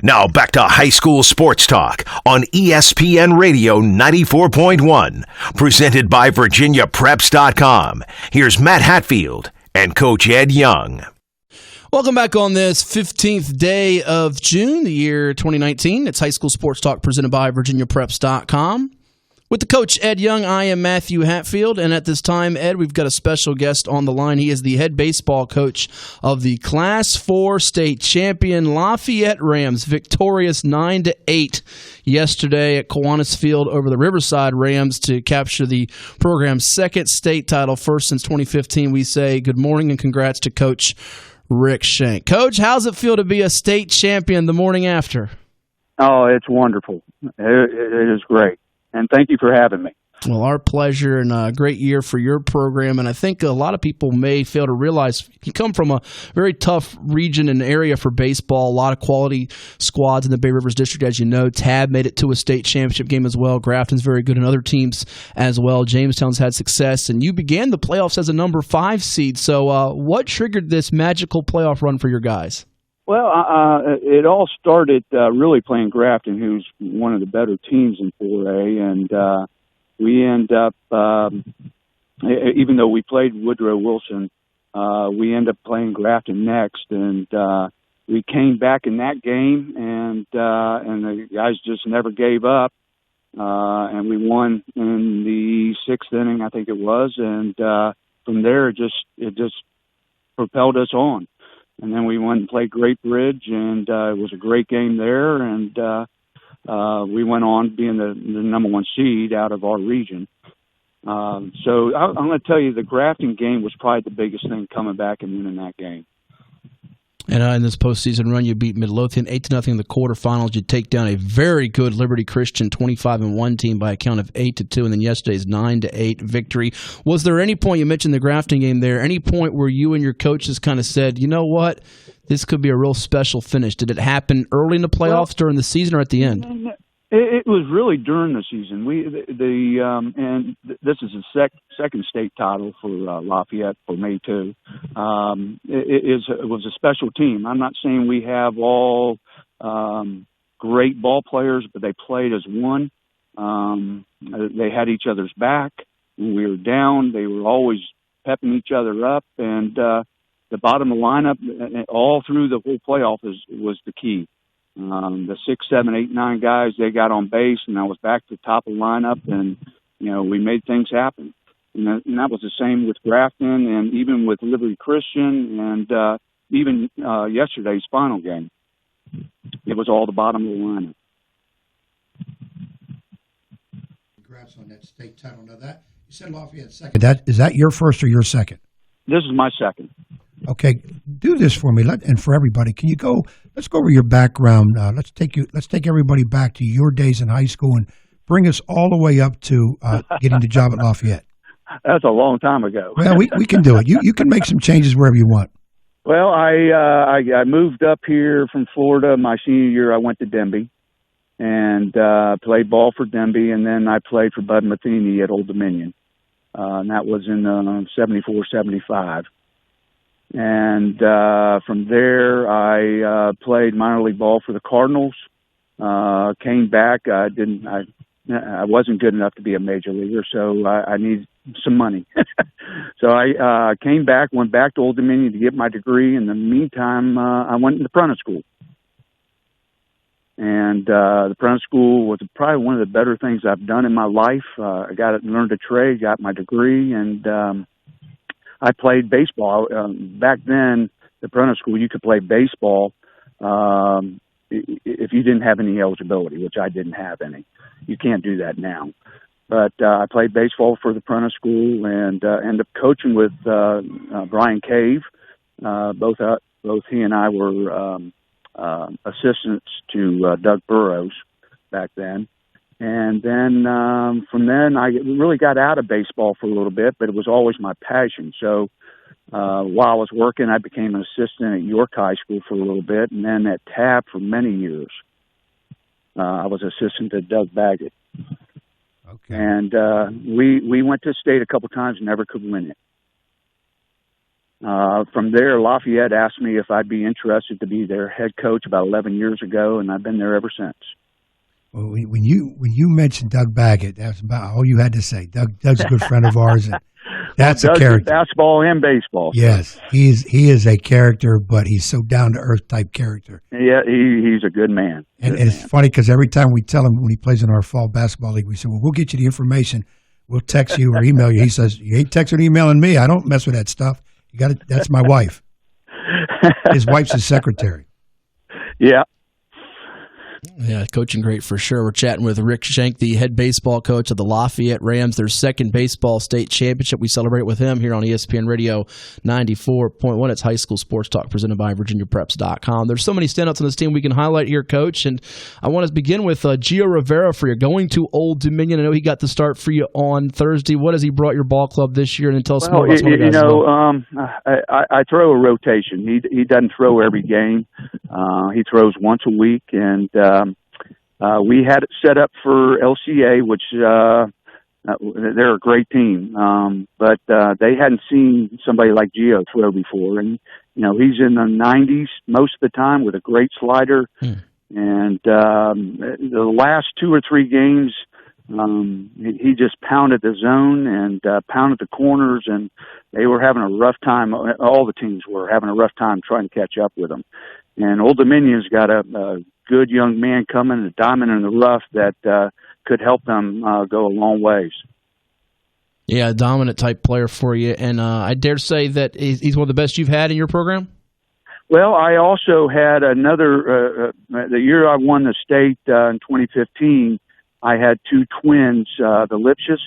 Now back to high school sports talk on ESPN Radio 94.1, presented by VirginiaPreps.com. Here's Matt Hatfield and Coach Ed Young. Welcome back on this 15th day of June, the year 2019. It's high school sports talk presented by VirginiaPreps.com. With the coach, Ed Young, I am Matthew Hatfield, and at this time, Ed, we've got a special guest on the line. He is the head baseball coach of the Class 4 state champion Lafayette Rams, victorious 9-8 yesterday at Kiwanis Field over the Riverside Rams to capture the program's second state title, first since 2015. We say good morning and congrats to Coach Rick Schenk. Coach, how's it feel to be a state champion the morning after? Oh, it's wonderful. It is great. And thank you for having me. Well, our pleasure, and a great year for your program. And I think a lot of people may fail to realize you come from a very tough region and area for baseball. A lot of quality squads in the Bay Rivers District, as you know. Tab made it to a state championship game as well. Grafton's very good, and other teams as well. Jamestown's had success. And you began the playoffs as a number 5 seed. So what triggered this magical playoff run for your guys? Well, it all started really playing Grafton, who's one of the better teams in 4A, and we end up, even though we played Woodrow Wilson, we end up playing Grafton next, and we came back in that game, and the guys just never gave up, and we won in the 6th inning, I think it was, and from there it just propelled us on. And then we went and played Great Bridge, and it was a great game there. And we went on being the number 1 seed out of our region. So I'm going to tell you, the Grafton game was probably the biggest thing coming back and winning that game. And in this postseason run, you beat Midlothian 8-0 in the quarterfinals. You take down a very good Liberty Christian 25-1 team by a count of 8-2, and then yesterday's 9-8 victory. Was there any point, you mentioned the Grafton game there, any point where you and your coaches kind of said, you know what, this could be a real special finish? Did it happen early in the playoffs, during the season, or at the end? It was really during the season. And this is the second state title for Lafayette for May 2. It was a special team. I'm not saying we have all great ball players, but they played as one. They had each other's back. When we were down, they were always pepping each other up. And the bottom of the lineup, all through the whole playoff, was the key. The 6, 7, 8, 9 guys, they got on base, and I was back to the top of the lineup, and, we made things happen. And that was the same with Grafton and even with Liberty Christian and even yesterday's final game. It was all the bottom of the lineup. Congrats on that state title. Now that, you said Lafayette second. Is that your first or your second? This is my second. Okay, do this for me, and for everybody. Can you let's go over your background. Let's take everybody back to your days in high school and bring us all the way up to getting the job at Lafayette. That's a long time ago. Well, we can do it. You can make some changes wherever you want. Well, I moved up here from Florida my senior year. I went to Denby and played ball for Denby, and then I played for Bud Matheny at Old Dominion. And that was in 74, 75. And from there, I played minor league ball for the Cardinals. Came back. I wasn't good enough to be a major leaguer, so I needed some money. So I came back, went back to Old Dominion to get my degree. In the meantime, I went into apprentice school. And the apprentice school was probably one of the better things I've done in my life. I learned a trade, got my degree, and I played baseball. Back then, the apprentice school, you could play baseball if you didn't have any eligibility, which I didn't have any. You can't do that now. But I played baseball for the apprentice school and ended up coaching with Brian Cave. Both he and I were assistants to Doug Burrows back then. And then from then, I really got out of baseball for a little bit, but it was always my passion. So while I was working, I became an assistant at York High School for a little bit, and then at TAB for many years. I was assistant to Doug Baggett. Okay. And we went to state a couple times and never could win it. From there, Lafayette asked me if I'd be interested to be their head coach about 11 years ago, and I've been there ever since. Well, when you mentioned Doug Baggett, that's about all you had to say. Doug's a good friend of ours, and that's a character. Basketball and baseball. Yes, he is a character, but he's so down to earth type character. Yeah, he's a good man. And it's funny because every time we tell him when he plays in our fall basketball league, we say, "Well, we'll get you the information. We'll text you or email you." He says, "You ain't texting or emailing me. I don't mess with that stuff. You got it. That's my wife." His wife's his secretary. Yeah. Yeah, coaching great for sure. We're chatting with Rick Schenk, the head baseball coach of the Lafayette Rams, their second baseball state championship. We celebrate with him here on ESPN Radio 94.1. It's high school sports talk presented by VirginiaPreps.com. There's so many standouts on this team we can highlight here, Coach, and I want to begin with Gio Rivera for you. Going to Old Dominion, I know he got the start for you on Thursday. What has he brought your ball club this year? And then tell us more about some of the guys. I throw a rotation. He doesn't throw every game. He throws once a week, and we had it set up for LCA, which they're a great team, but they hadn't seen somebody like Gio throw before. And, he's in the 90s most of the time with a great slider. And the last 2 or 3 games, he just pounded the zone and pounded the corners, and they were having a rough time. All the teams were having a rough time trying to catch up with him. And Old Dominion's got a good young man coming, a diamond in the rough that could help them go a long ways. Yeah, a dominant type player for you. And I dare say that he's one of the best you've had in your program? Well, I also had another, the year I won the state in 2015, I had 2 twins, the Lipschitz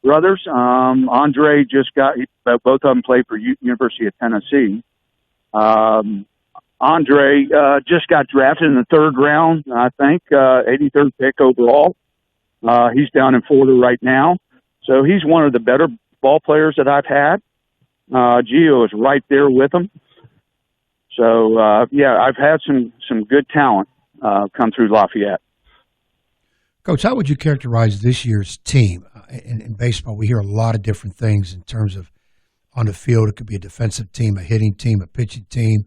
brothers. Andre just both of them played for University of Tennessee. Andre just got drafted in the 3rd round, I think, 83rd pick overall. He's down in Florida right now. So he's one of the better ball players that I've had. Gio is right there with him. So, I've had some good talent come through Lafayette. Coach, how would you characterize this year's team? In baseball, we hear a lot of different things in terms of on the field. It could be a defensive team, a hitting team, a pitching team,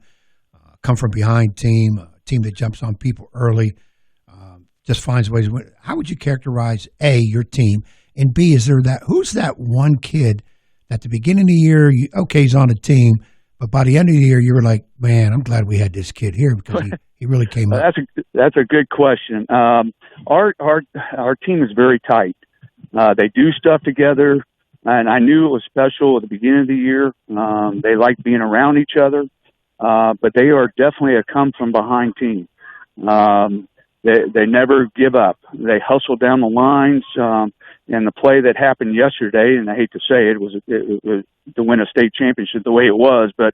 come from behind team, a team that jumps on people early, just finds ways to win. How would you characterize, A, your team, and B, who's that one kid at the beginning of the year, he's on the team, but by the end of the year, you were like, man, I'm glad we had this kid here because he really came up. That's a good question. Our team is very tight. They do stuff together, and I knew it was special at the beginning of the year. They like being around each other. But they are definitely a come-from-behind team. They never give up. They hustle down the lines. And the play that happened yesterday, and I hate to say it was to win a state championship the way it was, but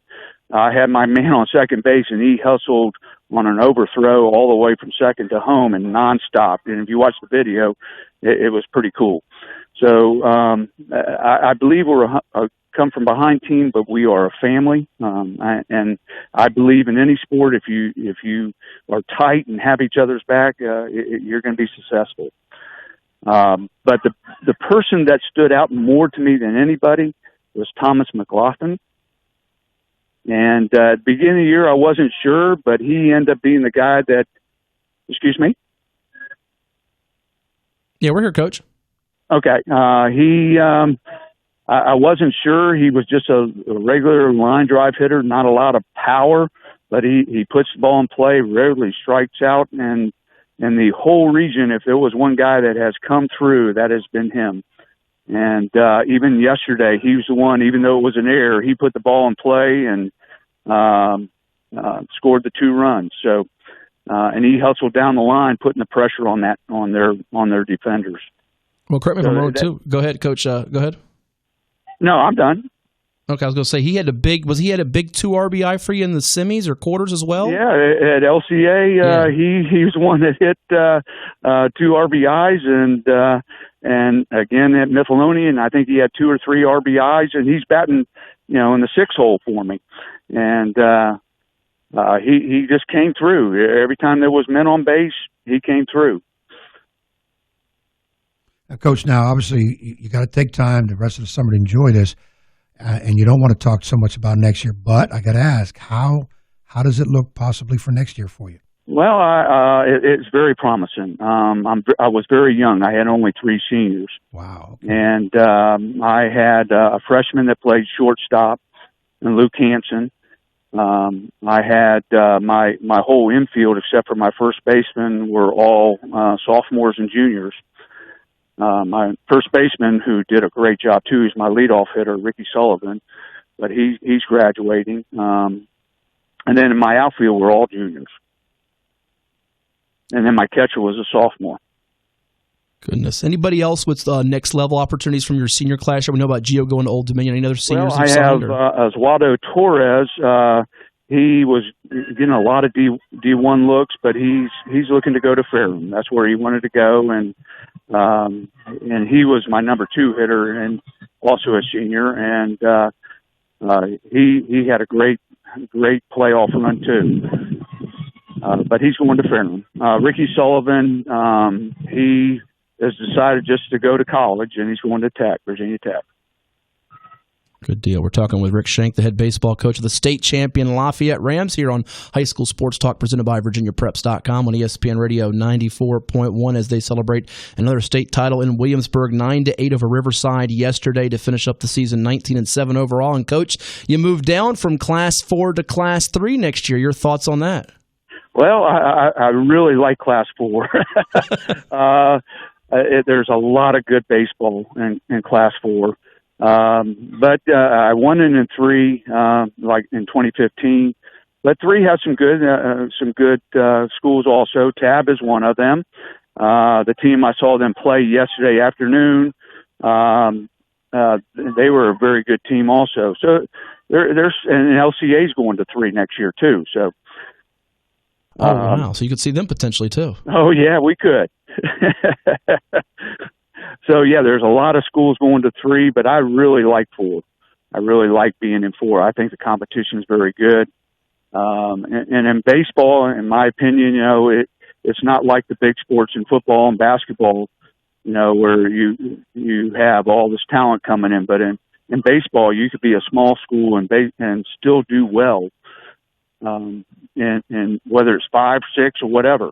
I had my man on second base, and he hustled on an overthrow all the way from second to home and nonstop. And if you watch the video, it was pretty cool. So I believe we're a come-from-behind team, but we are a family, and I believe in any sport, if you are tight and have each other's back, you're going to be successful. But the person that stood out more to me than anybody was Thomas McLaughlin. And at the beginning of the year, I wasn't sure, but he ended up being the guy that. Excuse me. Yeah, we're here, Coach. Okay, I wasn't sure. He was just a regular line drive hitter, not a lot of power, but he puts the ball in play, rarely strikes out, and the whole region, if there was one guy that has come through, that has been him. And even yesterday, he was the one, even though it was an error, he put the ball in play and scored the 2 runs. So, and he hustled down the line, putting the pressure on their defenders. Well, correct me if I'm wrong, too. Go ahead, Coach. Go ahead. No, I'm done. Okay, I was going to say he had a big 2 RBI for you in the semis or quarters as well? Yeah, at LCA, he was the one that hit 2 RBIs, and again at Miscellaneous, I think he had 2 or 3 RBIs, and he's batting, in the 6 hole for me, and he just came through. Every time there was men on base, he came through. Coach, now obviously you got to take time the rest of the summer to enjoy this. and you don't want to talk so much about next year, but I got to ask, how does it look possibly for next year for you? Well, it's very promising. I was very young. I had only 3 seniors. Wow. Okay. And I had a freshman that played shortstop, and Luke Hansen. I had my whole infield, except for my first baseman, were all sophomores and juniors. My first baseman, who did a great job too, is my leadoff hitter, Ricky Sullivan, but he's graduating. And then in my outfield were all juniors. And then my catcher was a sophomore. Goodness. Anybody else with next level opportunities from your senior class? We know about Gio going to Old Dominion. Any other seniors? Well, I have Oswaldo Torres. He was getting a lot of D1 looks, but he's looking to go to Fairland. That's where he wanted to go, and he was my number 2 hitter and also a senior. And he had a great playoff run too. But he's going to Fairland. Ricky Sullivan, he has decided just to go to college, and he's going to Tech, Virginia Tech. Good deal. We're talking with Rick Schenk, the head baseball coach of the state champion Lafayette Rams, here on High School Sports Talk, presented by VirginiaPreps.com on ESPN Radio 94.1 as they celebrate another state title in Williamsburg, 9-8 over Riverside yesterday to finish up the season 19-7 overall. And, Coach, you moved down from Class 4 to Class 3 next year. Your thoughts on that? Well, I really like Class 4. There's a lot of good baseball in Class 4. But I won in 3, like in 2015. But 3 has some good schools also. Tab is one of them. The team I saw them play yesterday afternoon, they were a very good team also. So there's and LCA is going to 3 next year too. So. Oh, wow. So you could see them potentially, too. Oh, yeah, we could. So, yeah, there's a lot of schools going to 3, but I really like 4. I really like being in 4. I think the competition is very good. And in baseball, in my opinion, it's not like the big sports in football and basketball, where you have all this talent coming in. But in baseball, you could be a small school and still do well. And whether it's 5, 6, or whatever.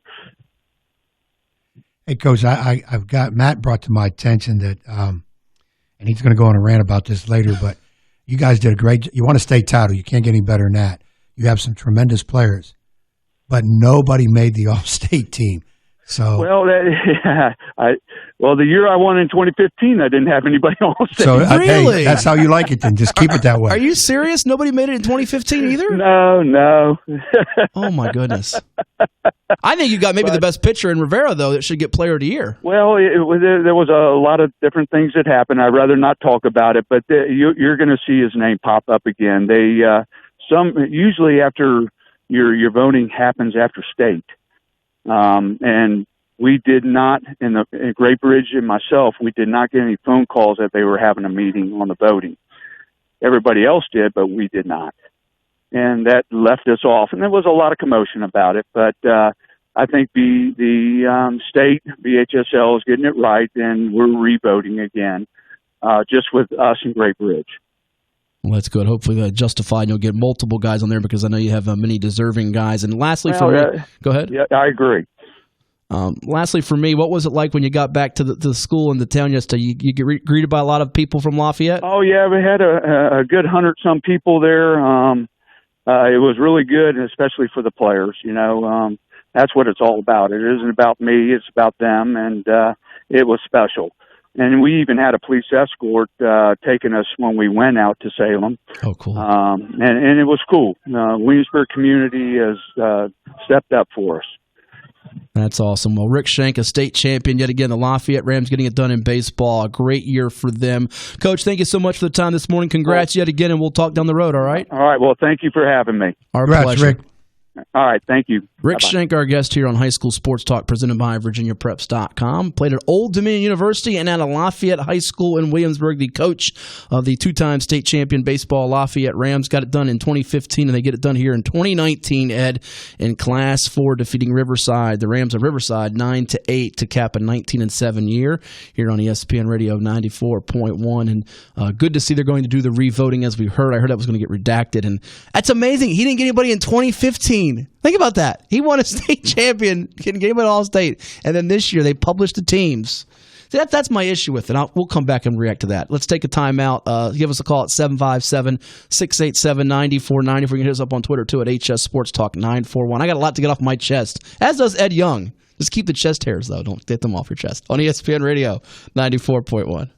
Hey, Coach, I've got Matt brought to my attention that, and he's going to go on a rant about this later, but you guys did a great job. You won a state title. You can't get any better than that. You have some tremendous players, but nobody made the all-state team. So the year I won in 2015, I didn't have anybody on stage. So really? Hey, that's how you like it then. Just keep it that way. Are you serious? Nobody made it in 2015 either? No. Oh, my goodness. I think you got maybe the best pitcher in Rivera, though, that should get Player of the Year. Well, there was a lot of different things that happened. I'd rather not talk about it, but you're going to see his name pop up again. Usually after your voting happens after state. And we did not, in Great Bridge and myself, we did not get any phone calls that they were having a meeting on the voting. Everybody else did, but we did not. And that left us off. And there was a lot of commotion about it, but I think the state, BHSL, is getting it right, and we're re-voting again, just with us in Great Bridge. Well, that's good. Hopefully justified. You'll get multiple guys on there because I know you have many deserving guys. And lastly, for me, go ahead. Yeah, I agree. Lastly, for me, what was it like when you got back to the school in the town yesterday? You get greeted by a lot of people from Lafayette? Oh, yeah. We had a good 100-some people there. It was really good, especially for the players. That's what it's all about. It isn't about me. It's about them, and it was special. And we even had a police escort taking us when we went out to Salem. Oh, cool. And it was cool. Williamsburg community has stepped up for us. That's awesome. Well, Rick Schenk, a state champion yet again. The Lafayette Rams getting it done in baseball. A great year for them. Coach, thank you so much for the time this morning. Congrats yet again, and we'll talk down the road, all right? All right. Well, thank you for having me. Our Congrats, pleasure. Rick. All right. Thank you. Rick Bye-bye. Schenk, our guest here on High School Sports Talk, presented by VirginiaPreps.com. Played at Old Dominion University and at Lafayette High School in Williamsburg. The coach of the two-time state champion baseball Lafayette Rams. Got it done in 2015, and they get it done here in 2019, Ed, in Class 4, defeating Riverside. The Rams of Riverside 9-8 to cap a 19-7 year here on ESPN Radio 94.1. And good to see they're going to do the revoting, as we heard. I heard that was going to get redacted, and that's amazing. He didn't get anybody in 2015. Think about that. He won a state champion, getting an All-State, and then this year they published the teams. See, that's my issue with it. We'll come back and react to that. Let's take a timeout. Give us a call at 757-687-9494. You can hit us up on Twitter, too, at HS Sports Talk 941. I got a lot to get off my chest, as does Ed Young. Just keep the chest hairs, though. Don't get them off your chest. On ESPN Radio 94.1.